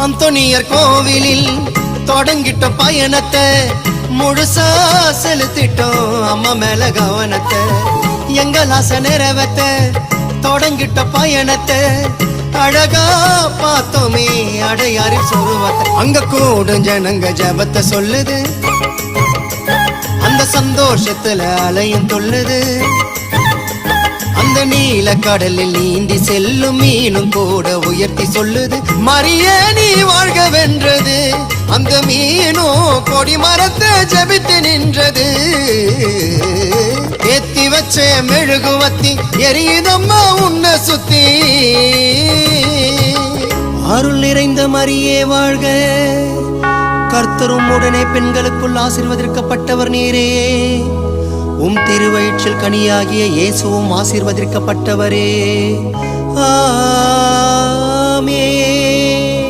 அந்தோனியர் கோவிலில் தொடங்கிட்ட பயணத்தை முழுசா செலுத்திட்டோம் அம்மா மேல கவனத்தை. எங்கள் ஆசை நிறைவேத்த தொடங்கிட்ட பயணத்தை அழகா பார்த்தோமே அடையாறு சொருவத்தை. அங்க கூடும் ஜனங்க ஜபத்தை சொல்லுது, அந்த சந்தோஷத்துல அலையும் தொல்லுது. அந்த நீல கடலில் நீந்தி செல்லும் மீனும் கூட உயர்த்தி சொல்லுது, மரியே நீ வாழ்க வென்றது. அந்த மீனும் கொடி மரத்தை ஜபித்து நின்றது. ஏத்தி வச்ச மெழுகுவத்தி எரியுதம்மா உன்னை சுத்தி. அருள் நிறைந்த மரியே வாழ்க, கர்த்தரும் உடனே பெண்களுக்குள் ஆசீர்வதிக்கப்பட்டவர் நீரே. உம் திருவயிற்றில் கனியாகிய இயேசுவும் ஆசீர்வதிக்கப்பட்டவரே. ஆமென்.